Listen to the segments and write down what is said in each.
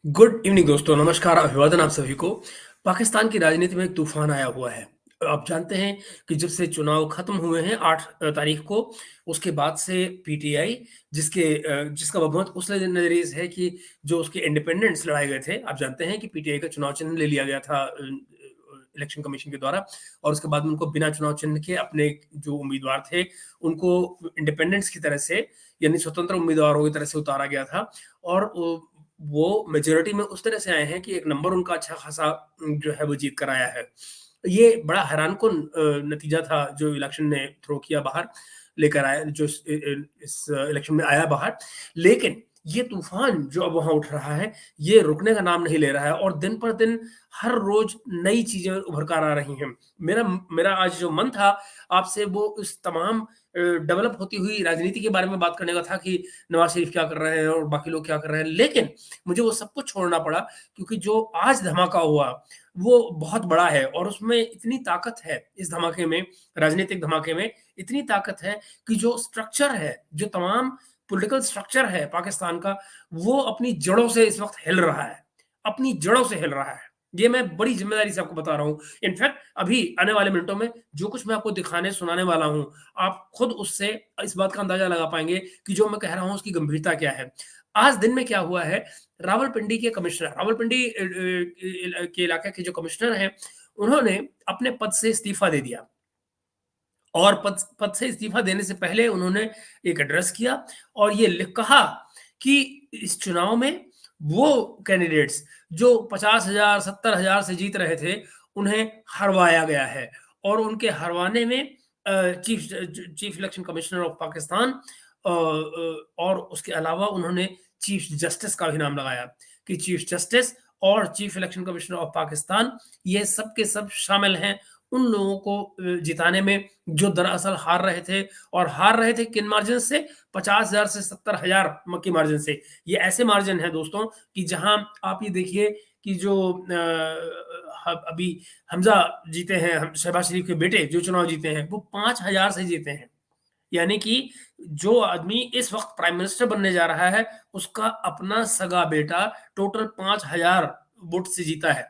Good evening दोस्तों, नमस्कार, अभिवादन आप सभी को। पाकिस्तान की राजनीति में एक तूफ़ान आया हुआ है। आप जानते हैं कि जब से चुनाव खत्म हुए हैं 8 तारीख को, उसके बाद से पीटीआई जिसका बहुमत उस नज़रिए से है कि जो उसके इंडिपेंडेंट्स लड़ाए गए थे, आप जानते हैं कि पीटीआई का चुनाव चिन्ह ले लिया गया था इलेक्शन कमीशन के द्वारा और उसके बाद में उनको बिना चुनाव चिन्ह के अपने जो उम्मीदवार थे, उनको इंडिपेंडेंट्स की तरह से यानी स्वतंत्र उम्मीदवारों की तरह से उतारा गया था और वो मेजॉरिटी में उस तरह से आए हैं कि एक नंबर उनका अच्छा खासा जो है वो जीत कर आया है। ये बड़ा हैरानकुन नतीजा था जो इलेक्शन ने थ्रो किया बाहर, लेकर आया जो इस इलेक्शन में आया बाहर। लेकिन ये तूफ़ान जो अब वहाँ उठ रहा है, ये रुकने का नाम नहीं ले रहा है और दिन पर दिन हर रोज़ नई चीज़ें उभर कर आ रही हैं। मेरा मेरा आज जो मन था आपसे वो इस तमाम डेवलप होती हुई राजनीति के बारे में बात करने का था कि नवाज़ शरीफ क्या कर रहे हैं और बाकी लोग क्या कर रहे हैं। लेकिन मुझे वो सब कुछ छोड़ना पड़ा क्योंकि जो आज धमाका हुआ, वो बहुत बड़ा है और उसमें इतनी ताकत है इस धमाके में, राजनीतिक धमाके में इतनी ताकत है कि जो स्ट्रक्चर है, जो तमाम पॉलिटिकल स्ट्रक्चर है पाकिस्तान का, वो अपनी जड़ों से इस वक़्त हिल रहा है। अपनी जड़ों से हिल रहा है। ये मैं बड़ी ज़िम्मेदारी से आपको बता रहा हूँ। इनफैक्ट अभी आने वाले मिनटों में जो कुछ मैं आपको दिखाने, सुनाने वाला हूँ, आप खुद उससे इस बात का अंदाज़ा लगा पाएँगे कि जो मैं कह रहा हूँ उसकी गंभीरता क्या है। आज दिन में क्या हुआ है, रावलपिंडी के कमिश्नर रावलपिंडी के इलाके के जो कमिश्नर हैं, उन्होंने अपने पद से इस्तीफ़ा दे दिया और पद पद से इस्तीफ़ा देने से पहले उन्होंने एक एड्रेस किया और ये कहा कि इस चुनाव में वो कैंडिडेट्स जो 50,000 70,000 से जीत रहे थे, उन्हें हरवाया गया है और उनके हरवाने में chief election commissioner of Pakistan और उसके अलावा उन्होंने चीफ जस्टिस का भी नाम लगाया कि चीफ जस्टिस और chief election commissioner of Pakistan ये सब के सब शामिल हैं उन लोगों को जिताने में जो दरअसल हार रहे थे और हार रहे थे किन मार्जिन से 50,000 से 70,000 की मार्जिन से। ये ऐसे मार्जिन है दोस्तों कि जहां आप ये देखिए कि जो अभी हमजा जीते हैं, शहबाज शरीफ के बेटे जो चुनाव जीते हैं, वो 5,000 से जीते हैं। यानी कि जो आदमी इस वक़्त प्राइम मिनिस्टर बनने जा रहा है, उसका अपना सगा बेटा टोटल 5,000 वोट से जीता है।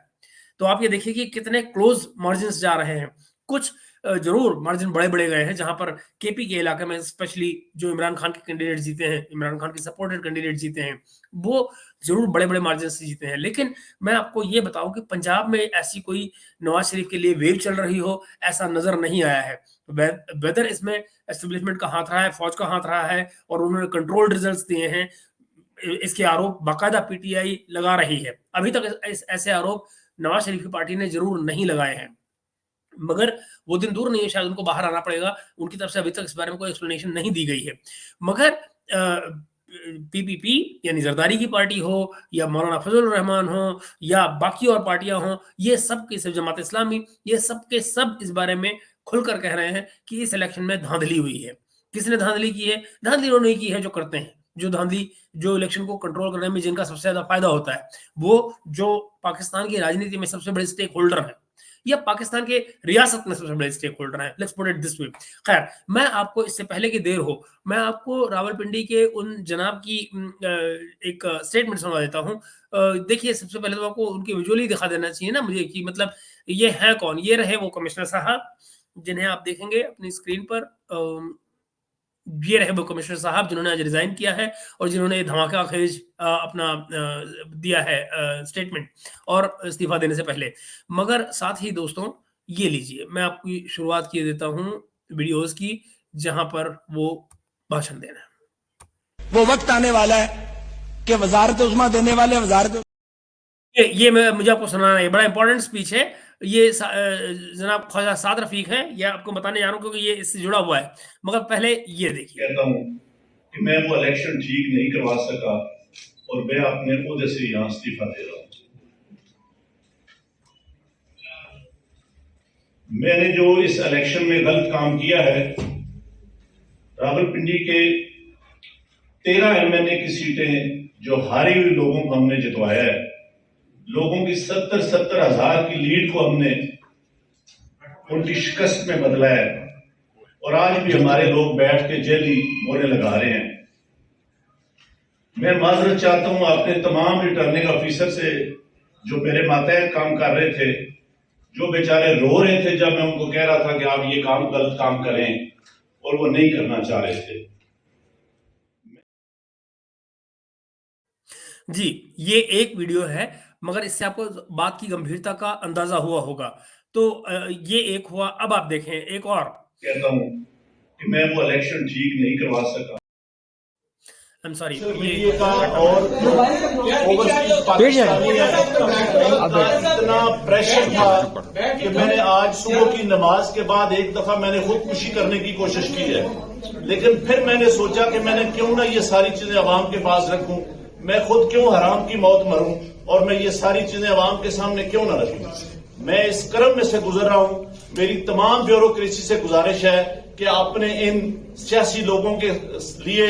तो आप ये देखिए कि कितने क्लोज़ मार्जिन्स जा रहे हैं। कुछ ज़रूर मार्जिन बड़े-बड़े गए हैं, जहाँ पर केपी के इलाके में स्पेशली जो इमरान खान के कैंडिडेट जीते हैं, इमरान खान के सपोर्टेड कैंडिडेट जीते हैं, वो ज़रूर बड़े-बड़े मार्जिन से जीते हैं। लेकिन मैं आपको ये बताऊँ कि पंजाब में ऐसी कोई नवाज़ शरीफ के लिए वेव चल रही हो, ऐसा नज़र नहीं आया है। वेदर इसमें एस्टेब्लिशमेंट का हाथ रहा है, फौज का हाथ रहा है और उन्होंने कंट्रोल्ड रिजल्ट्स दिए हैं। इसके आरोप बाकायदा पीटीआई लगा रही है। अभी तक ऐसे आरोप नवाज शरीफ की पार्टी ने जरूर नहीं लगाए हैं, मगर वो दिन दूर नहीं है, शायद उनको बाहर आना पड़ेगा। उनकी तरफ से अभी तक इस बारे में कोई एक्सप्लेनेशन नहीं दी गई है। मगर पीपीपी यानी जरदारी की पार्टी हो या मौलाना फजल रहमान हो या बाकी और पार्टियां हों, ये सब के सब जमात इस्लामी, ये सब के सब इस बारे में खुलकर कह रहे हैं कि इस इलेक्शन में धांधली हुई है। किसने धांधली की है? धांधली उन्होंने की है जो करते हैं, जो धांधली, जो इलेक्शन को कंट्रोल करने में जिनका सबसे ज्यादा फायदा होता है, वो जो पाकिस्तान की राजनीति में सबसे बड़े स्टेक होल्डर है या पाकिस्तान के रियासत में सबसे बड़े स्टेक होल्डर हैं, let's put it this way. खैर, मैं आपको इससे पहले की देर हो, मैं आपको रावलपिंडी के उन जनाब की एक स्टेटमेंट सुना देता हूँ। देखिए, सबसे पहले तो आपको उनकी विजुअली दिखा देना चाहिए ना मुझे कि मतलब ये है कौन? ये रहे वो कमिश्नर साहब, जिन्हें आप देखेंगे अपनी स्क्रीन पर। ये रहे वो कमिश्नर साहब जिन्होंने आज रिजाइन किया है और जिन्होंने धमाका खेज अपना दिया है स्टेटमेंट और इस्तीफा देने से पहले। मगर साथ ही दोस्तों, ये लीजिए, मैं आपकी शुरुआत किए देता हूँ वीडियोस की जहां पर वो भाषण दे रहे हैं। वो वक्त आने वाला है कि वजारत उस्मा देने वाले वजारत ये मैं मुझे आपको सुनाना है, बड़ा इंपॉर्टेंट स्पीच है। ये जनाब ख्वाजा साद रफीक है, ये आपको बताने जा रहा हूँ क्योंकि ये इससे जुड़ा हुआ है। मगर पहले ये देखिए। कहता हूँ कि मैं वो इलेक्शन ठीक नहीं करवा सका और मैं अपने ओहदे से यहाँ इस्तीफा दे रहा हूँ। मैंने जो इस इलेक्शन में गलत काम किया है, रावलपिंडी के 13 एमएनए की सीटें जो हारी हुई लोगों को हमने जितवाया है, लोगों की 70-70 हजार की लीड को हमने उनकी शिकस्त में बदला है और आज भी हमारे लोग बैठ के जेली मोहरे लगा रहे हैं। मैं माजरत चाहता हूं अपने तमाम रिटर्निंग ऑफिसर से, जो मेरे मातहत काम कर रहे थे, जो बेचारे रो रहे थे जब मैं उनको कह रहा था कि आप ये काम गलत काम करें और वो नहीं करना चाह रहे थे। जी, ये एक वीडियो है, मगर इससे आपको बात की गंभीरता का अंदाजा हुआ होगा। तो ये एक हुआ। अब आप देखें एक और। कहता हूं कि मैं वो इलेक्शन ठीक नहीं करवा सका। आई एम सॉरी, ये का और ओवरसीज पाकिस्तानी इतना प्रेशर था कि मैंने आज सुबह की नमाज के बाद एक दफा मैंने खुदकुशी करने की कोशिश की है, लेकिन फिर मैंने सोचा कि मैंने क्यों ना ये सारी चीजें अवाम के पास रखूं, मैं खुद क्यों हराम की मौत मरूं और मैं ये सारी चीजें अवाम के सामने क्यों ना रखूं। मैं इस क्रम में से गुजर रहा हूं। मेरी तमाम ब्यूरोक्रेसी से गुजारिश है कि आपने इन सियासी लोगों के लिए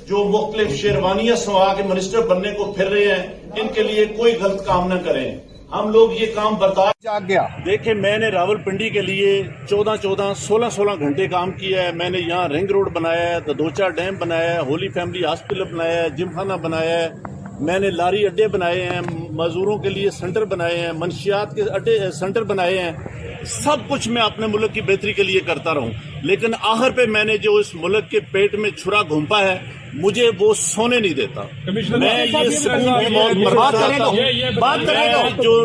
जो मुख्तलिफ शेरवानियां सवा के मिनिस्टर बनने को फिर रहे हैं, इनके लिए कोई गलत काम न करें। हम लोग ये काम बर्दाश्त जाग गया। देखिए, मैंने रावलपिंडी के लिए 14-14, 16-16 घंटे काम किया है। मैंने यहाँ रिंग रोड बनाया है, ददोचा डैम बनाया है, होली फैमिली हॉस्पिटल बनाया है, जिमखाना बनाया है, मैंने लारी अड्डे बनाए हैं, मजदूरों के लिए सेंटर बनाए हैं, मंशियात के अड्डे सेंटर बनाए हैं। सब कुछ मैं अपने मुल्क की बेहतरी के लिए करता रहूं, लेकिन आखिर पे मैंने जो इस मुल्क के पेट में छुरा घोंपा है, मुझे वो सोने नहीं देता। मैं ये सुकून की मौत मरना चाहता हूं।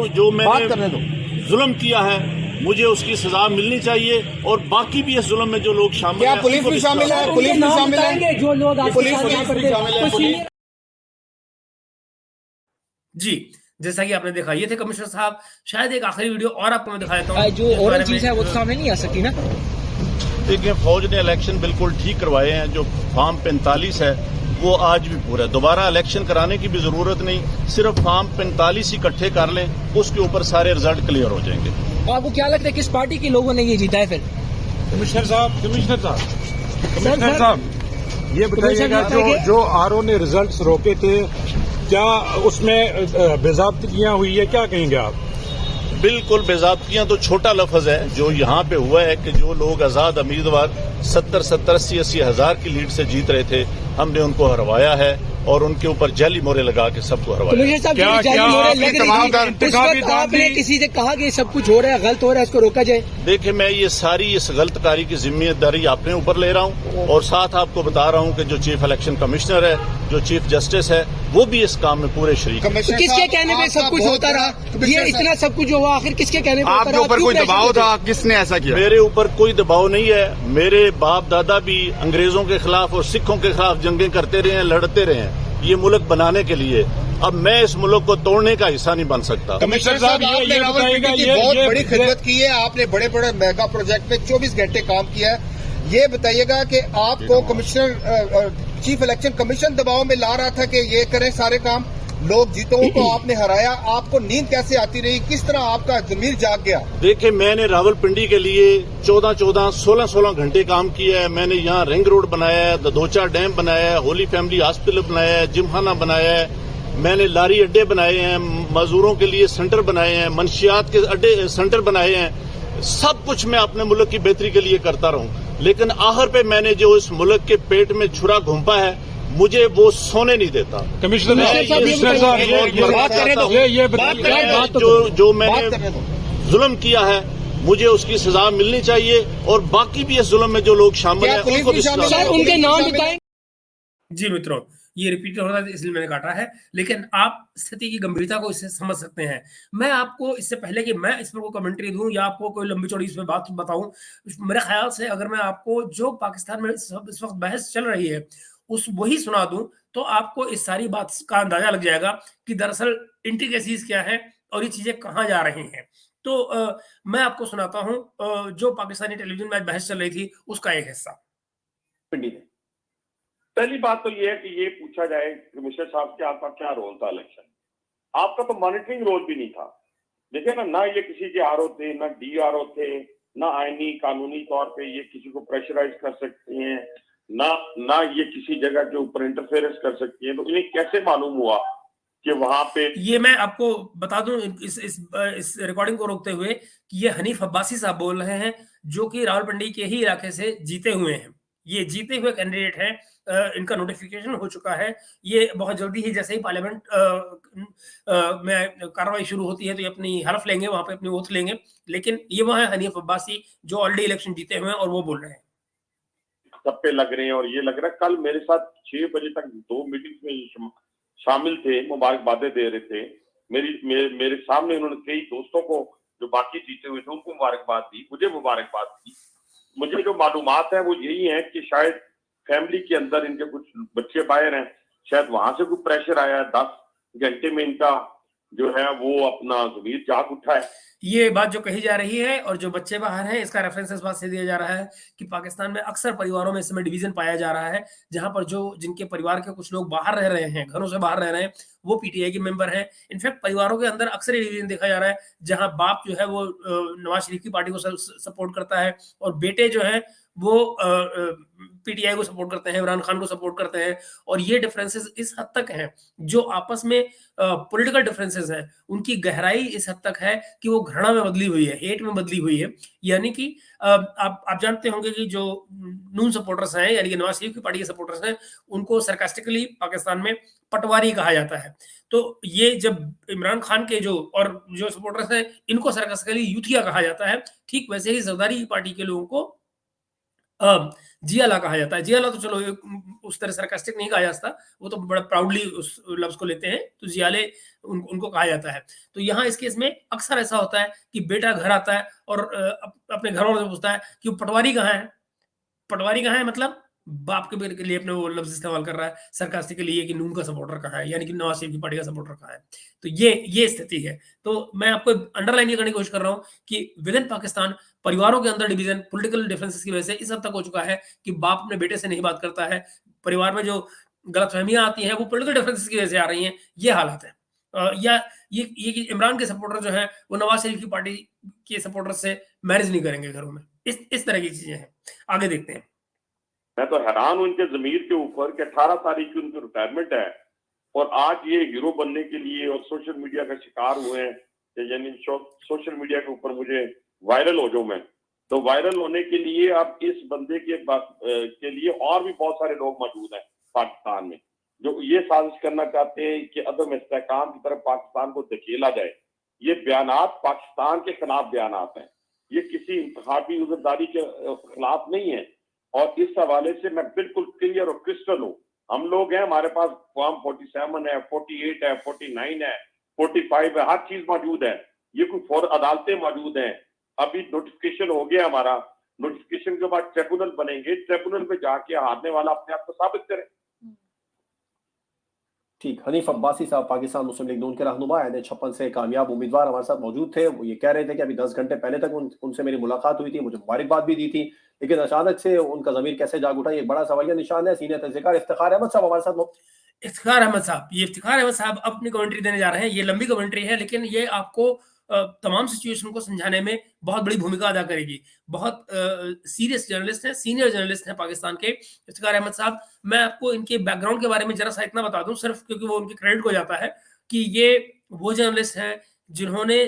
जो मैंने जुल्म किया है, मुझे उसकी सजा मिलनी चाहिए और बाकी भी इस जुल्म में जो लोग शामिल हैं, पुलिस भी शामिल है? पुलिस भी शामिल है? जो लोग पुलिस भी शामिल है? जी, जैसा कि आपने देखा, ये थे कमिश्नर साहब। शायद एक आखिरी वीडियो और आपको मैं दिखा देता हूं। जो और चीज है वो तो सामने नहीं आ सकती ना। देखिए, फौज ने इलेक्शन बिल्कुल ठीक करवाए हैं। जो फॉर्म 45 है वो आज भी पूरा है। दोबारा इलेक्शन कराने की भी जरूरत नहीं, सिर्फ फॉर्म 45 इकट्ठे कर लें, उसके ऊपर सारे रिजल्ट क्लियर हो जाएंगे। आपको क्या लगता है किस पार्टी के लोगों ने ये जीता है? फिर कमिश्नर साहब ये बताइएगा, जो आरओ ने रिजल्ट्स रोके थे, क्या उसमें बेज़ाब्तियां हुई है? क्या कहेंगे आप? बिल्कुल, बेज़ाब्तियां तो छोटा लफ्ज है। जो यहाँ पे हुआ है कि जो लोग आजाद उम्मीदवार 70-70, 80-80 हजार की लीड से जीत रहे थे, हमने उनको हरवाया है और उनके ऊपर जाली मोहरे लगा के सबको हरवाया। आपने किसी से कहा कि सब कुछ हो रहा है, गलत हो रहा है, इसको रोका जाए? देखिए, मैं ये सारी इस गलतकारी की जिम्मेदारी अपने ऊपर ले रहा हूँ और साथ आपको बता रहा हूँ कि जो चीफ इलेक्शन कमिश्नर है, जो चीफ जस्टिस है, वो भी इस काम में पूरे शरीक है। तो किसके कहने पे सब कुछ होता रहा? ये इतना सब कुछ हुआ, आखिर किसके कहने पे होता रहा? आपके ऊपर कोई दबाव था? किसने ऐसा किया? मेरे ऊपर कोई दबाव नहीं है। मेरे बाप दादा भी अंग्रेजों के खिलाफ और सिखों के खिलाफ जंगें करते रहे हैं, लड़ते रहे हैं, ये मुल्क बनाने के लिए। अब मैं इस मुल्क को तोड़ने का हिस्सा नहीं बन सकता। कमिश्नर साहब, आपने रावलपिंडी की बहुत बड़ी खिदमत की है, आपने बड़े बड़े मेगा प्रोजेक्ट में 24 घंटे काम किया है। ये बताइएगा कि आपको कमिश्नर चीफ इलेक्शन कमीशन दबाव में ला रहा था कि ये करें सारे काम, लोग जीतों को आपने हराया, आपको नींद कैसे आती रही? किस तरह आपका जमीर जाग गया? देखिए, मैंने रावलपिंडी के लिए 14-14, 16-16 घंटे काम किया है। मैंने यहाँ रिंग रोड बनाया है, ददोचा डैम बनाया है, होली फैमिली हॉस्पिटल बनाया है, जिमखाना बनाया है, मैंने लारी अड्डे बनाए हैं, मजदूरों के लिए सेंटर बनाए हैं, मंशियात के अड्डे सेंटर बनाए हैं। सब कुछ मैं अपने मुल्क की बेहतरी के लिए करता रहूं, लेकिन आखिर पे मैंने जो इस मुल्क के पेट में छुरा घोंपा है, मुझे वो सोने नहीं देता। कमिश्नर साहब, जो मैंने जुल्म किया है, मुझे उसकी सजा मिलनी चाहिए और बाकी भी इस जुल्म में जो लोग शामिल हैं, उनको भी सजा। उनके नाम बताएं। जी मित्रों, ये रिपीट हो रहा है इसलिए मैंने काटा है, लेकिन आप स्थिति की गंभीरता को इससे समझ सकते हैं। मैं आपको इससे पहले कि मैं इस पर कोई कमेंट्री दूं या आपको कोई लंबी चौड़ी इस पर बात बताऊं, मेरे ख्याल से अगर मैं आपको जो पाकिस्तान में इस वक्त बहस चल रही है उस वही सुना दूं, तो आपको इस सारी बात का अंदाजा लग जाएगा कि दरअसल इंट्रिकेसीज क्या है और ये चीजें कहाँ जा रही हैं। तो मैं आपको सुनाता हूं जो पाकिस्तानी टेलीविजन में आज बहस चल रही थी उसका एक हिस्सा। पहली बात तो ये है कि ये पूछा जाए कमिश्नर साहब कि आपका क्या रोल था इलेक्शन। आपका तो मॉनिटरिंग रोल भी नहीं था। देखिए ना ये किसी के आरओ थे, ना डीआरओ थे, ना आईनी कानूनी तौर पे ये किसी को प्रेशराइज कर सकते हैं, ना ये किसी जगह के ऊपर इंटरफेरेंस कर सकती है। तो इन्हें कैसे मालूम हुआ कि वहां पे? ये मैं आपको बता दूं इस रिकॉर्डिंग को रोकते हुए कि ये हनीफ अब्बासी साहब बोल रहे हैं, जो कि रावलपिंडी के ही इलाके से जीते हुए हैं। ये जीते हुए कैंडिडेट हैं, इनका नोटिफिकेशन हो चुका है। ये बहुत जल्दी ही जैसे ही पार्लियामेंट में कार्रवाई शुरू होती है तो ये अपनी हलफ लेंगे, वहां पे अपनी ओथ लेंगे। लेकिन ये वहां है हनीफ अब्बासी जो ऑलरेडी इलेक्शन जीते हुए हैं और वो बोल रहे हैं सब पे लग रहे हैं और ये लग रहा है कल मेरे साथ 6 बजे तक 2 मीटिंग्स में शामिल थे, मुबारकबादें दे रहे थे। मेरे सामने उन्होंने कई दोस्तों को जो बाकी जीते हुए थे उनको मुबारकबाद दी, मुझे मुबारकबाद दी। मुझे जो मालूमात है वो यही है कि शायद फैमिली के अंदर इनके कुछ बच्चे बाहर हैं, शायद वहां से कोई प्रेशर आया है। 10 घंटे में इनका जो है वो अपना ज़मीर जाग उठा है। ये बात जो कही जा रही है और जो बच्चे बाहर हैं, इसका रेफरेंस इस बात से दिया जा रहा है कि पाकिस्तान में अक्सर परिवारों में इस समय डिवीजन पाया जा रहा है, जहां पर जो जिनके परिवार के कुछ लोग बाहर रह रहे हैं, घरों से बाहर रह रहे हैं, वो पीटीआई के मेंबर हैं। इनफैक्ट परिवारों के अंदर अक्सर ये डिवीजन देखा जा रहा है, जहां बाप जो है वो नवाज शरीफ की पार्टी को सपोर्ट करता है और बेटे जो है वो पीटीआई को सपोर्ट करते हैं, इमरान खान को सपोर्ट करते हैं। और ये डिफरेंसेस इस हद तक हैं, जो आपस में पॉलिटिकल डिफरेंसेस हैं, उनकी गहराई इस हद तक है कि वो घृणा में बदली हुई है, हेट में बदली हुई है। यानी कि आप जानते होंगे कि जो नून सपोर्टर्स हैं, यानी कि नवाज शरीफ की पार्टी के सपोर्टर्स हैं, उनको सरकास्टिकली पाकिस्तान में पटवारी कहा जाता है। तो ये जब इमरान खान के जो और जो सपोर्टर्स हैं, इनको सरकास्टिकली यूथिया कहा जाता है। ठीक वैसे ही जरदारी की पार्टी के लोगों को जियाला कहा जाता है। जियाला तो चलो उस तरह सरकास्टिक नहीं कहा जाता, वो तो बड़ा प्राउडली उस लफ्ज को लेते हैं, तो जियाले उनको कहा जाता है। तो यहाँ इस केस में अक्सर ऐसा होता है कि बेटा घर आता है और अपने घर वालों से पूछता है कि वो पटवारी कहाँ है। पटवारी कहाँ है मतलब बाप के बेटे के लिए अपने वो लफ्ज इस्तेमाल कर रहा है सरकास्टिक के लिए कि नून का सपोर्टर कहाँ है, यानी कि नवाज शरीफ की पार्टी का सपोर्टर कहाँ है। तो ये स्थिति है। तो मैं आपको अंडरलाइन ये करने की कोशिश कर रहा हूँ कि विद इन पाकिस्तान परिवारों के अंदर डिवीजन पॉलिटिकल डिफरेंसेस की वजह से इस हद तक हो चुका है कि बाप अपने बेटे से नहीं बात करता है। परिवार में जो गलतफहमियां आती हैं वो पॉलिटिकल डिफरेंसेस की वजह से आ रही हैं। ये हालात है। या ये कि इमरान के सपोर्टर जो है वो नवाज शरीफ की पार्टी के सपोर्टर से मैरिज नहीं करेंगे घरों में। इस तरह की चीजें हैं। आगे देखते हैं। मैं तो हैरान हूं इनके जमीर के ऊपर कि 18 तारीख की उनकी रिटायरमेंट है और आज ये हीरो बनने के लिए और सोशल मीडिया का शिकार हुए हैं। यानी सोशल मीडिया के ऊपर मुझे वायरल हो जाऊं मैं, तो वायरल होने के लिए अब इस बंदे के लिए और भी बहुत सारे लोग मौजूद हैं पाकिस्तान में जो ये साजिश करना चाहते हैं कि अदम इस्तेहकाम की तरफ पाकिस्तान को धकेला जाए। ये बयानात पाकिस्तान के खिलाफ बयानात हैं, ये किसी इंतखाबी उज़रदारी के खिलाफ नहीं है। और इस हवाले से मैं बिल्कुल क्लियर और क्रिस्टल हूँ। हम लोग हैं, हमारे पास फॉर्म 47 है, 48 है, 49 है, 45 है, हर चीज मौजूद है। ये कोई फौर अदालतें मौजूद हैं। अभी नोटिफिकेशन हो गया हमारा, नोटिफिकेशन के बाद ट्रिब्यूनल बनेंगे, ट्रिब्यूनल में जाके हारने वाला अपने आप को साबित करे। ठीक, हनीफ अब्बासी साहब पाकिस्तान मुस्लिम लीग नून के रहनुमा NH56 से कामयाब उम्मीदवार हमारे साथ मौजूद थे। वो ये कह रहे थे कि अभी 10 घंटे पहले तक उनसे मेरी मुलाकात हुई थी, मुझे मुबारकबाद भी दी थी, लेकिन अचानक से उनका ज़मीर कैसे जाग उठा, ये बड़ा सवालिया निशान है। सीनियर तहसीलदार इफ्तिखार अहमद साहब हमारे साथ। इफ्तिखार अहमद साहब, ये इफ्तिखार अहमद साहब अपनी कमेंट्री देने जा रहे हैं। ये लंबी कमेंट्री है, लेकिन ये आपको तमाम सिचुएशन को समझाने में बहुत बड़ी भूमिका अदा करेगी। बहुत सीरियस जर्नलिस्ट हैं, सीनियर जर्नलिस्ट हैं पाकिस्तान के इफ्तिखार अहमद साहब। मैं आपको इनके बैकग्राउंड के बारे में जरा सा इतना बता दूं, सिर्फ क्योंकि वो उनके क्रेडिट को जाता है कि ये वो जर्नलिस्ट हैं जिन्होंने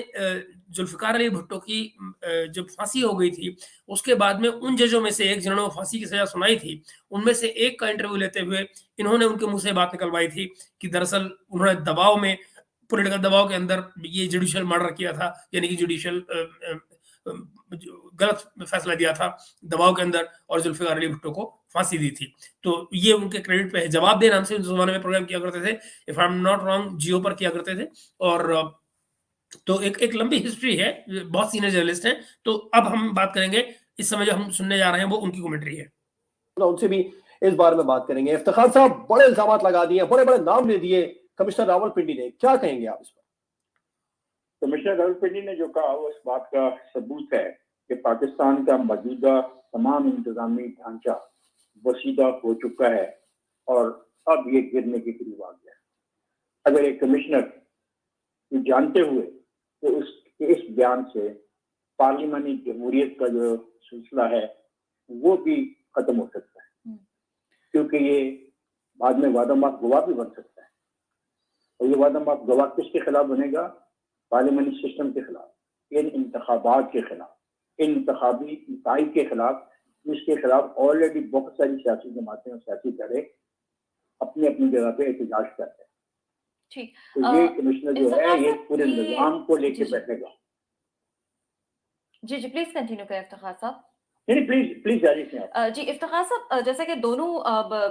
जुल्फिकार अली भुट्टो की जब फांसी हो गई थी उसके बाद में उन जजों में से एक जिन्होंने फांसी की सजा सुनाई थी, उनमें से एक का इंटरव्यू लेते हुए इन्होंने उनके मुंह से बात निकलवाई थी कि दरअसल उन्होंने दबाव में, पॉलिटिकल दबाव के अंदर ये जुडिशियल मर्डर किया था, यानी कि जुडिशियल गलत फैसला दिया था दबाव के अंदर और जुल्फिकार अली भुट्टो को फांसी दी थी। तो ये उनके क्रेडिट पे है। जवाब दे नाम से उस जमाने में प्रोग्राम किया करते थे, if I am not wrong Jio पर किया करते थे। और तो एक लंबी हिस्ट्री है, बहुत सीनियर जर्नलिस्ट हैं। तो अब हम बात करेंगे, इस समय जो हम सुनने जा रहे हैं वो उनकी कमेंट्री है, उनसे भी इस बारे में बात करेंगे। इफ्तिखार साहब, बड़े इल्जामात लगा दिए, बड़े बड़े नाम ले दिए कमिश्नर रावलपिंडी ने, क्या कहेंगे आप इस पर? कमिश्नर रावलपिंडी ने जो कहा वो इस बात का सबूत है कि पाकिस्तान का मौजूदा तमाम इंतजामी ढांचा वसीदा हो चुका है और अब ये गिरने के करीब आ गया। अगर एक कमिश्नर जानते हुए तो इस बयान से पार्लियामानी जमहूरियत का जो सिलसिला है वो भी खत्म हो सकता है, क्योंकि ये बाद में वादामात गवाह भी बन सकता है। और ये वादामात गवाह किसके खिलाफ बनेगा? पार्लियामानी सिस्टम के खिलाफ, इन इंतखाबात के खिलाफ, इन इंतखाबी नताइज के खिलाफ जिसके खिलाफ ऑलरेडी बहुत सारी सियासी जमातें और सियासी दलें अपनी अपनी जगह पे एहतजाज करते हैं। ठीक, तो ये कमिश्नर जो है ये पूरे ये निजाम को लेके जी बैठेगा। जी प्लीज कंटिन्यू करें इफ्तिखार साहब। नहीं प्लीज प्लीज जारी से आप। जी इफ्तिखार साहब, जैसे कि दोनों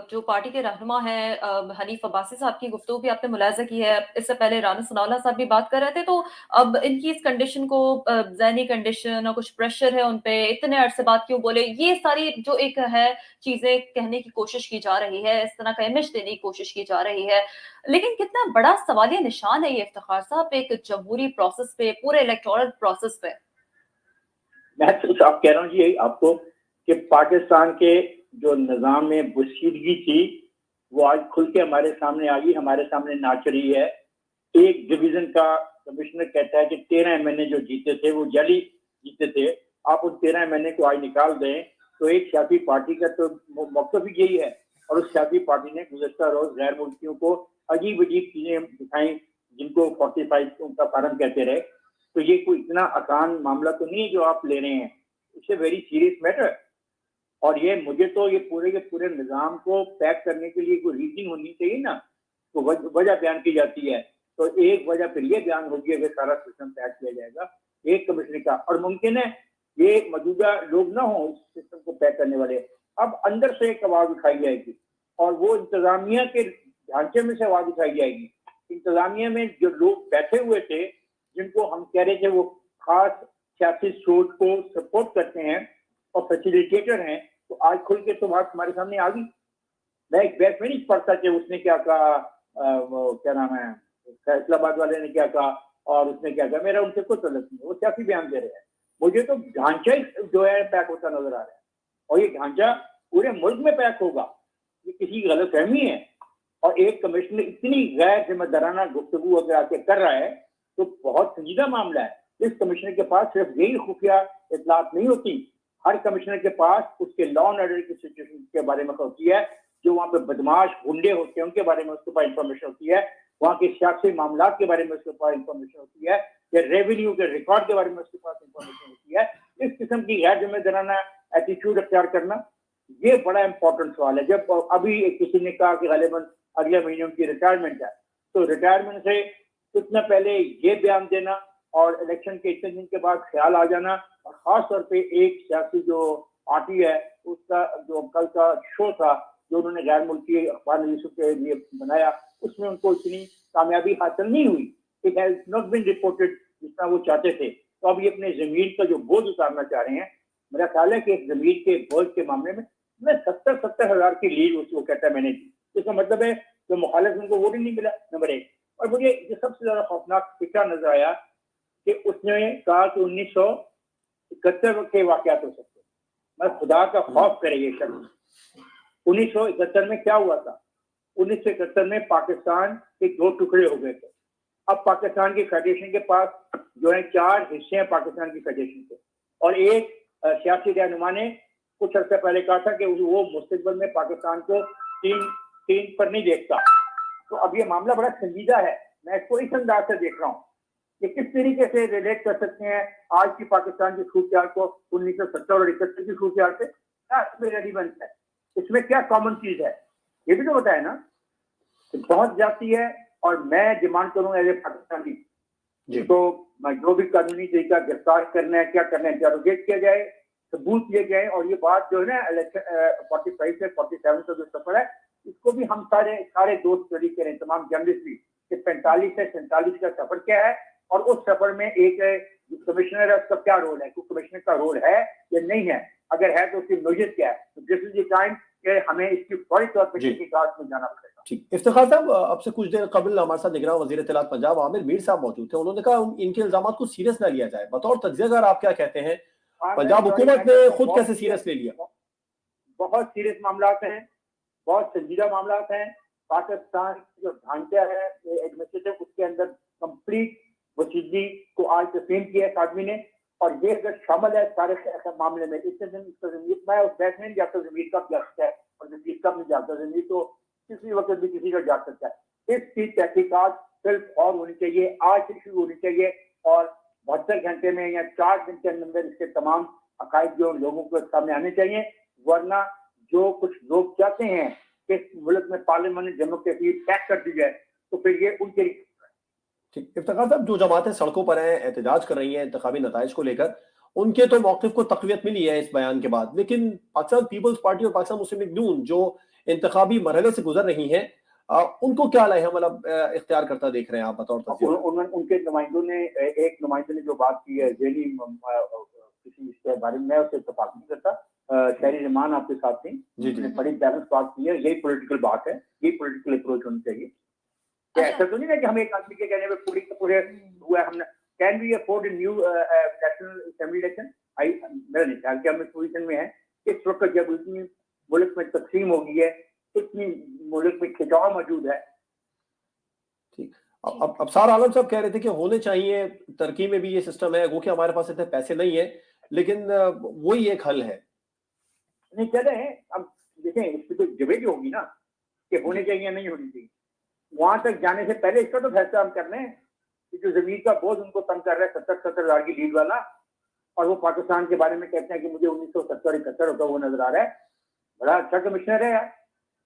जो पार्टी के रहनुमा हैं, हनीफ अब्बासी साहब की गुफ्तगू भी आपने मुलाहिजा की है, इससे पहले राना सनाउल्लाह साहब भी बात कर रहे थे, तो अब इनकी इस कंडीशन को ज़हनी कंडीशन और कुछ प्रेशर है उन पे, इतने अरसे बाद क्यों बोले, ये सारी जो एक है चीजें कहने की कोशिश की जा रही है, इस तरह का इमेज देने की कोशिश की जा रही है, लेकिन कितना बड़ा सवालिया निशान है ये इफ्तिखार साहब एक जमहूरी प्रोसेस पे, पूरे इलेक्टोरल प्रोसेस पे। मैं तो साफ कह रहा हूँ जी आपको कि पाकिस्तान के जो निज़ाम में बुशीदगी थी वो आज खुल के हमारे सामने आ गई, हमारे सामने नाच रही है। एक डिवीजन का कमिश्नर कहता है कि 13 MNA जो जीते थे वो जाली जीते थे, आप उन 13 MNA को आज निकाल दें तो एक सियासी पार्टी का तो मौका भी यही है। और उस सियासी पार्टी ने गुज़श्ता रोज गैर मुल्कियों को अजीब अजीब चीजें दिखाई जिनको 45 उनका फार्म कहते रहे। तो ये कोई इतना आसान मामला तो नहीं है जो आप ले रहे हैं, it's a very serious matter. और ये मुझे तो ये पूरे के पूरे निज़ाम को पैक करने के लिए कोई रीजन होनी चाहिए ना, तो वजह बयान की जाती है, तो एक वजह फिर ये बयान होगी अगर सारा सिस्टम पैक किया जाएगा एक कमिश्नर का। और मुमकिन है ये मौजूदा लोग ना हो इस सिस्टम को पैक करने वाले, अब अंदर से एक आवाज उठाई जाएगी और वो इंतजामिया के ढांचे में से आवाज उठाई जाएगी। इंतजामिया में जो लोग बैठे हुए थे जिनको हम कह रहे थे वो खास सियासी सोच को सपोर्ट करते हैं और फैसिलिटेटर हैं, तो आज खुल के तो बात हमारे सामने आ गई। मैं एक बहस में नहीं पढ़ता कि उसने क्या कहा, क्या नाम है, फैसलाबाद वाले ने क्या कहा और उसने क्या कहा, मेरा उनसे कोई तल्लुक नहीं, वो सियासी बयान दे रहे हैं। मुझे तो ढांचा जो है पैक होता नजर आ रहा है और ये ढांचा पूरे मुल्क में पैक होगा, ये किसी की गलतफहमी है। और एक कमिश्नर इतनी गैर जिम्मेदाराना गुफ्तगू अगर आके कर रहा है तो बहुत संजीदा मामला है। इस कमिश्नर के पास सिर्फ यही खुफिया इतलात नहीं होती, हर कमिश्नर के पास उसके लॉ एंड ऑर्डर की सिचुएशन के बारे में होती है, जो वहाँ पे बदमाश गुंडे होते हैं उनके बारे में उसके पास इंफॉर्मेशन होती है, वहाँ के सियासी मामला के बारे में उसके पास इंफॉर्मेशन होती है, या रेवेन्यू के रिकॉर्ड के बारे में उसके पास इंफॉर्मेशन होती है। इस किस्म की गैर जिम्मेदाराना एटीट्यूड अख्तियार करना ये बड़ा इंपॉर्टेंट सवाल है। जब अभी किसी ने कहा कि गालिबन अगले महीने उनकी रिटायरमेंट है, तो रिटायरमेंट से इतना पहले ये बयान देना और इलेक्शन के इतने दिन के बाद ख्याल आ जाना, और खास तौर पे एक सियासी जो पार्टी है उसका जो कल का शो था जो उन्होंने गैर मुल्की अखबार यूसुफ के लिए बनाया, उसमें उनको इतनी कामयाबी हासिल नहीं हुई। It has not been reported जितना वो चाहते थे। तो अब ये अपने जमीन का जो बोझ उतारना चाह रहे हैं। मेरा ख्याल है कि इस जमीन के बोझ के मामले में 70 हज़ार की लीड उसको कहता है मैंने दी, इसका मतलब है जो मुखालिफ उनको वोट ही नहीं मिला, नंबर 1। और मुझे जो सबसे ज्यादा खौफनाक फिक्र नजर आया कि उसने कहा कि 1971 के वाकयात हो सकते, मैं खुदा का खौफ करे ये शख्स। 1971 में क्या हुआ था? 1971 में पाकिस्तान के 2 टुकड़े हो गए थे। अब पाकिस्तान की फेडरेशन के पास जो है 4 हिस्से हैं पाकिस्तान की फेडरेशन के, और एक सियासी रहनुमा ने कुछ अर्से पहले कहा था कि वो मुस्तकबिल में पाकिस्तान को तीन पर नहीं देखता। तो अब ये मामला बड़ा संजीदा है। मैं इसको इस अंदाज से देख रहा हूँ कि किस तरीके से रिलेट कर सकते हैं आज की पाकिस्तान की सूरत को 1970 और 71 की सूरत से, क्या इसमें रेलिवेंस है, इसमें क्या कॉमन चीज है, ये भी तो बताए ना। तो बहुत जाती है और मैं डिमांड करूंगा एज ए पाकिस्तानी तो जो भी कानूनी तरीका गिरफ्तार करना है, क्या करना है, इंटरोगेट किया जाए, सबूत दिए जाए। और ये बात जो है ना 45 से 47 का जो सफर है, इसको भी हम सारे दोस्त स्टडी करें, तमाम जर्नलिस्ट भी, कि 45 से 47 का सफर क्या है और उस सफर में एक कमिश्नर है उसका क्या रोल है, तो कमिश्नर का रोल है या नहीं है, अगर है तो उसकी नोटिस क्या है। तो दिस इज द टाइम कि हमें इसकी फौरी तौर पर तहकीकात में जाना पड़ेगा। ठीक, इफ्तिखार साहब, अब से कुछ देर कबल हमारे साथ निगरान वज़ीर इत्तलात पंजाब आमिर मीर साहब मौजूद थे। उन्होंने कहा इनके इल्जाम को सीरियस न लिया जाए। बतौर तज्ज़ियाकार आप क्या कहते हैं, पंजाब हुकूमत ने खुद कैसे सीरियस ले लिया? बहुत सीरियस मामला हैं, बहुत संजीदा मामला हैं। पाकिस्तान जो ढांचा है एडमिनिस्ट्रेटिव, उसके अंदर कंप्लीट वसीदगी को आज तस्लीम किया है आदमी ने, और ये अगर शामिल है सारे मामले में। इतने दिन मैं उस बैठ में नहीं जाता, जमीर कब जा सकता है और जमीर कब नहीं जाता, जमीर तो किसी वक्त भी किसी का जा सकता है। इसकी तहकीकात सिर्फ और होनी चाहिए, आज से शुरू होनी चाहिए, और 72 घंटे में या 4 दिन के अंदर इसके तमाम अकायद जो लोगों के सामने आने चाहिए। वरना जो कुछ लोग चाहते हैं कि मुल्क में पार्लियामेंट डेमोक्रेसी पैक कर दी जाए, तो फिर ये उनके ठीक, इफ्तिखार साहब, जो जमातें सड़कों पर हैं, एहतजाज कर रही हैं इंतखाबी नताइज को लेकर, उनके तो मौक़िफ़ को तक़वियत मिली है इस बयान के बाद, लेकिन पाकिस्तान पीपल्स पार्टी और पाकिस्तान मुस्लिम लीग नून जो इंतखाबी मरहले से गुजर रही हैं, उनको क्या मतलब इख्तियार करता देख रहे हैं आप बतौर तस्वीर? उनके नुमाइंदों ने, एक नुमाइंदे ने जो बात की है ज़ेनी किसी इसके बारे में, मैं उससे इत्तेफाक नहीं करता। शहरी रहमान आपके साथ थी, जिसने बड़ी बैलेंस बात की है, यही पॉलिटिकल बात है, यही पॉलिटिकल अप्रोच होनी चाहिए। ऐसा तो नहीं है कि हम एक आदमी के कहने पे पूरे हुआ है। हमने can we afford new national assembly election? मेरा नहीं ख्याल कि हम इस पोजीशन में है इस वक्त जब इतनी मुल्क में तकसीम हो गई है, इतनी मुल्क में खिंचाव मौजूद है। ठीक, अब अबसार आलम साहब कह रहे थे कि होने चाहिए, टर्की में भी ये सिस्टम है, वो कि हमारे पास इतने पैसे नहीं है, लेकिन वही एक हल है। नहीं कह रहे हैं, अब देखें इस पर तो डिबेट होगी ना कि होने चाहिए नहीं होनी चाहिए। वहां तक जाने से पहले इसका तो फैसला हम कर रहे हैं कि जो जमीन का बोझ उनको तंग कर रहा है 70 हजार की लीड वाला, और वो पाकिस्तान के बारे में कहते हैं कि मुझे 1970-71 होता वो नजर आ रहा है। बड़ा अच्छा कमिश्नर है यार,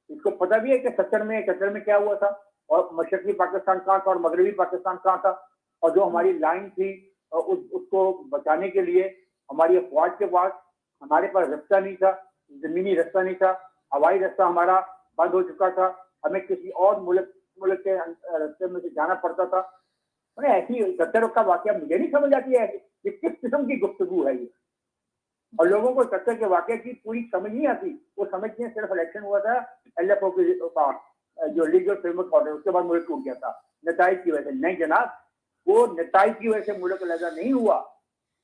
इसको पता भी है कि 70 में 71 में क्या हुआ था, और मशरकी पाकिस्तान कहाँ था और मगरबी पाकिस्तान कहाँ था, और जो हमारी लाइन थी उसको बचाने के लिए हमारी अफवाज के पास, हमारे पास रास्ता नहीं था, जमीनी रास्ता नहीं था, हवाई रास्ता हमारा बंद हो चुका था, हमें किसी और मुल्क के रास्ते में से जाना पड़ता था। ऐसी 71 का वाकया मुझे नहीं समझ आती है कि किस किस्म की गुफ्तगू है ये, और लोगों को 71 के वाकये की पूरी समझ नहीं आती। वो समझते हैं सिर्फ इलेक्शन हुआ था LFO के पास, जो लीगल फ्रेमवर्क ऑर्डर, उसके बाद मुल्क टूट गया था नताइज की वजह से। नहीं जनाब, वो नताइज की वजह से मुल्क लहजा नहीं हुआ,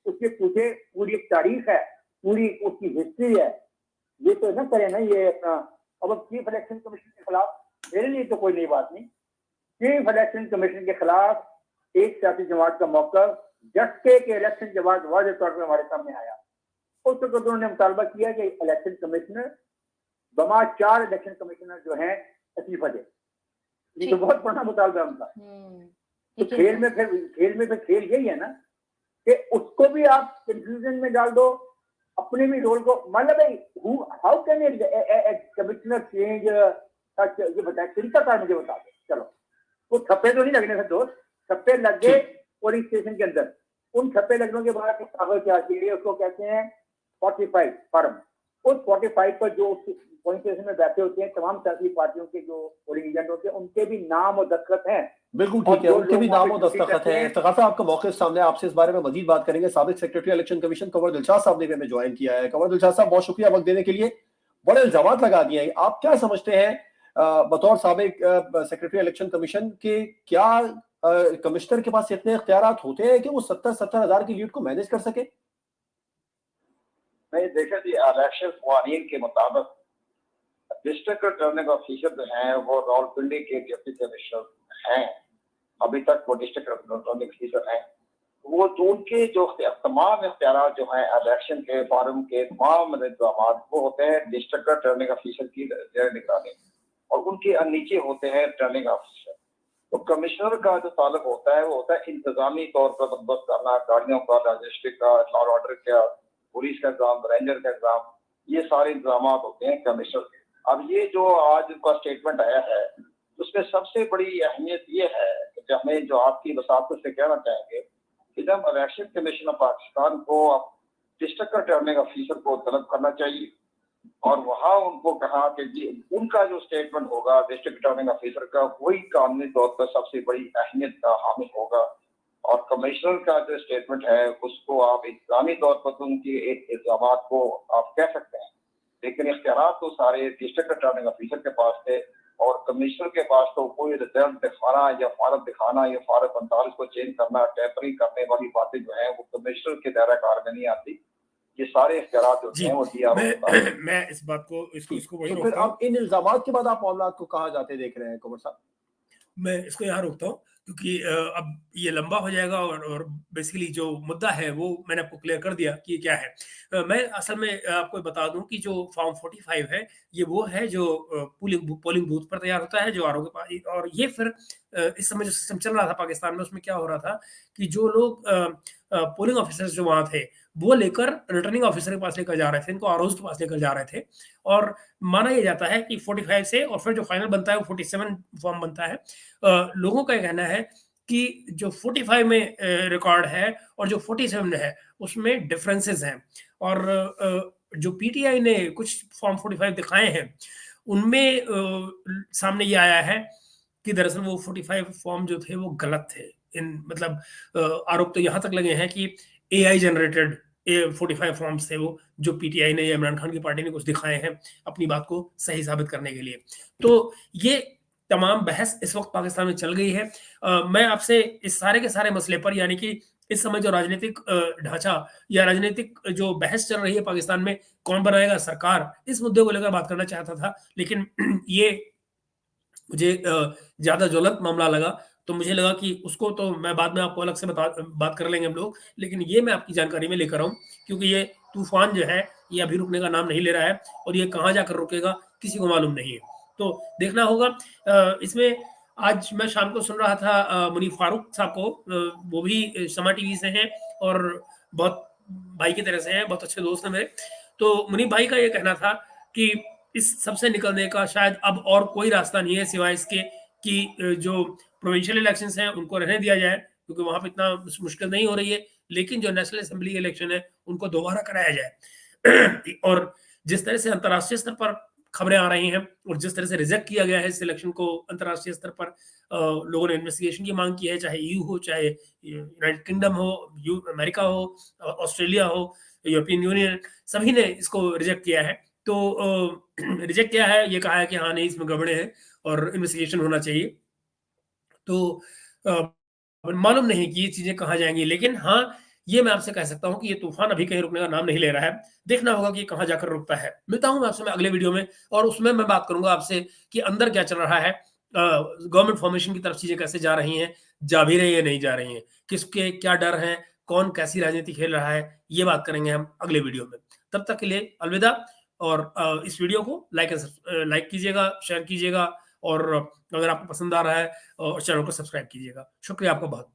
उसके पीछे पूरी एक तारीख है, पूरी उसकी हिस्ट्री है। ये तो न करें ना ये अब चीफ इलेक्शन कमीशन के खिलाफ, मेरे लिए तो कोई नई बात नहीं। चीफ इलेक्शन कमीशन के खिलाफ एक सियासी जमात का मौक़िफ़ झटके के इलेक्शन के बाद वाज़ेह तौर पर हमारे सामने आया। उस वक्त उन्होंने मुतालबा किया कि इलेक्शन कमिश्नर बमा 4 इलेक्शन कमिश्नर जो हैं इस्तीफा दे। ये तो बहुत बड़ा मुतालबा है उनका। तो खेल में फिर खेल यही है ना कि उसको भी आप कंफ्यूजन में डाल दो, अपने भी रोल को, मतलब how can a commissioner change, ये बताए तरीका कार मुझे बता दो। चलो वो छप्पे तो नहीं लगने थे दोस्त, छप्पे लग गए पोलिंग स्टेशन के अंदर। उन छप्पे लगने के बाद कागज तैयार किए, उसको कहते हैं 45 फॉर्म। उस 45 पर जो पोलिंग स्टेशन में बैठे होते हैं तमाम सियासी पार्टियों के जो पोलिंग एजेंट होते हैं, उनके भी नाम और दस्तखत हैं। बिल्कुल ठीक है, उनके भी नाम और दस्तखत हैं। इफ्तिखार साहब, आपका मौक़िफ़ सामने, आपसे इस बारे में मजीद बात करेंगे। साबिक secretary election commission Kanwar Dilshad साहब ने भी हमें ज्वाइन किया है। कंवर दिलशाद साहब, बहुत शुक्रिया वक्त देने के लिए। बड़े इल्जामात लगा दिए हैं, आप क्या समझते हैं बतौर साबिक सेक्रेटरी इलेक्शन कमीशन के, क्या कमिश्नर के पास इतने इख्तियारात होते हैं कि वो 70 हजार की लीड को मैनेज कर सके? नहीं, देखा जी, इलेक्शन कवानीन के मुताबिक डिस्ट्रिक्ट रिटर्निंग ऑफिसर जो हैं वो रावलपिंडी के डिप्टी कमिश्नर हैं। अभी तक वो डिस्ट्रिक्ट रिटर्निंग ऑफिसर हैं। वो जो उनके जो तमाम इख्तियार जो हैं इलेक्शन के फॉर्म के तमाम इंतजाम वो होते हैं डिस्ट्रिक्ट रिटर्निंग ऑफिसर की निगरानी, और उनके नीचे होते हैं रिटर्निंग ऑफिसर। तो कमिश्नर का जो ताल्लुक होता है वो होता है इंतजामी तौर पर बंदोबस्त करना, गाड़ियों का, लॉजिस्टिक का, लॉ ऑर्डर का, पुलिस का इंतजाम, रेंजर का इंतजाम, ये सारे इंतजाम होते हैं कमिश्नर के। अब ये जो आज उनका स्टेटमेंट आया है उसमें सबसे बड़ी अहमियत ये है कि हमें जो आपकी वसात से कहना चाहेंगे कि जब इलेक्शन कमीशन ऑफ पाकिस्तान को डिस्ट्रिक्ट रिटर्निंग ऑफिसर को तलब करना चाहिए, और वहाँ उनको कहा कि जी उनका जो स्टेटमेंट होगा डिस्ट्रिक्ट रिटर्निंग ऑफिसर का, वही कानूनी तौर पर सबसे बड़ी अहमियत का हामिल होगा। और कमिश्नर का जो स्टेटमेंट है उसको आप इंतजामी तौर पर तो उनकी इल्जाम को आप कह सकते हैं, लेकिन इख्तियार तो सारे डिस्ट्रिक्ट रिटर्निंग ऑफिसर के पास थे, और कमिश्नर के पास तो कोई रिजल्ट दिखाना या फारम दिखाना या फारम 45 को चेंज करना, टेम्परिंग करने वाली बातें जो है वो कमिश्नर के दायरा कार में नहीं आती। ये सारे इख्तियार जो हैं वो दिया। मैं इस बात को इसको वही तो फिर अब इन इल्जामात के बाद आप मामला को कहाँ जाते देख रहे हैं कंवर साहब? मैं इसको यहाँ रोकता हूँ क्योंकि अब ये लंबा हो जाएगा, और बेसिकली जो मुद्दा है वो मैंने आपको क्लियर कर दिया कि ये क्या है। मैं असल में आपको बता दूं कि जो फॉर्म 45 है ये वो है जो पोलिंग बूथ पर तैयार होता है, जो आरओ के पास, और ये फिर इस समय जो सिस्टम चल रहा था पाकिस्तान में, उसमें क्या हो रहा था कि जो लोग पोलिंग ऑफिसर्स जो वहां थे वो लेकर रिटर्निंग ऑफिसर के पास लेकर जा रहे थे, इनको आरओज के पास लेकर जा रहे थे, और माना यह जाता है कि 45 से और फिर जो फाइनल बनता है वो 47 फॉर्म बनता है। लोगों का कहना है कि जो 45 में रिकॉर्ड है और जो 47 में है उसमें डिफरेंसेस हैं, और जो पीटीआई ने कुछ फॉर्म 45 दिखाए हैं उनमें सामने ये आया है कि दरअसल वो 45 फॉर्म जो थे वो गलत थे। मतलब आरोप तो यहां तक लगे हैं कि एआई जनरेटेड 45 फॉर्म्स थे वो, जो पीटीआई ने या इमरान खान की पार्टी ने कुछ दिखाए हैं अपनी बात को सही साबित करने के लिए। तो ये तमाम बहस इस वक्त पाकिस्तान में चल गई है। मैं आपसे इस सारे के सारे मसले पर, यानी कि इस समय जो राजनीतिक ढांचा या राजनीतिक जो बहस चल रही है पाकिस्तान में, कौन बनाएगा सरकार, इस मुद्दे को लेकर बात करना चाहता था, लेकिन ये मुझे ज्यादा ज्वलंत मामला लगा, तो मुझे लगा कि उसको तो मैं बाद में आपको अलग से बात कर लेंगे हम लोग, लेकिन ये मैं आपकी जानकारी में लेकर आऊं क्योंकि ये तूफान जो है ये अभी रुकने का नाम नहीं ले रहा है, और ये कहाँ जाकर रुकेगा किसी को मालूम नहीं है, तो देखना होगा। इसमें आज मैं शाम को सुन रहा था मुनीफ फारूक साहब को, वो भी समा टीवी से हैं और बहुत भाई की तरह से हैं, बहुत अच्छे दोस्त हैं मेरे। तो मुनीफ भाई का ये कहना था कि इस सबसे निकलने का शायद अब और कोई रास्ता नहीं है सिवाय इसके कि जो प्रोविंशियल इलेक्शंस हैं उनको रहने दिया जाए, क्योंकि वहां पर इतना मुश्किल नहीं हो रही है, लेकिन जो नेशनल असेंबली इलेक्शन है उनको दोबारा कराया जाए। और जिस तरह से अंतर्राष्ट्रीय स्तर पर खबरें आ रही हैं और जिस तरह से रिजेक्ट किया गया है इस इलेक्शन को अंतर्राष्ट्रीय स्तर पर, लोगों ने इन्वेस्टिगेशन की मांग की है, चाहे ईयू हो, चाहे यूनाइटेड किंगडम हो, अमेरिका हो, ऑस्ट्रेलिया हो, यूरोपियन यूनियन, सभी ने इसको रिजेक्ट किया है। तो रिजेक्ट किया है, ये कहा है कि हाँ नहीं इसमें गड़बड़े हैं और इन्वेस्टिगेशन होना चाहिए। तो मालूम नहीं कि ये चीजें कहाँ जाएंगी, लेकिन हाँ ये मैं आपसे कह सकता हूं कि ये तूफान अभी कहीं रुकने का नाम नहीं ले रहा है। देखना होगा कि कहाँ जाकर रुकता है। मिलता हूं मैं आपसे अगले वीडियो में, और उसमें मैं बात करूंगा आपसे कि अंदर क्या चल रहा है, गवर्नमेंट फॉर्मेशन की तरफ चीजें कैसे जा रही हैं, जा भी रही है नहीं जा रही हैं, किसके क्या डर है, कौन कैसी राजनीति खेल रहा है, ये बात करेंगे हम अगले वीडियो में। तब तक के लिए अलविदा, और इस वीडियो को लाइक कीजिएगा, शेयर कीजिएगा, और अगर आपको पसंद आ रहा है और चैनल को सब्सक्राइब कीजिएगा। शुक्रिया आपका बहुत।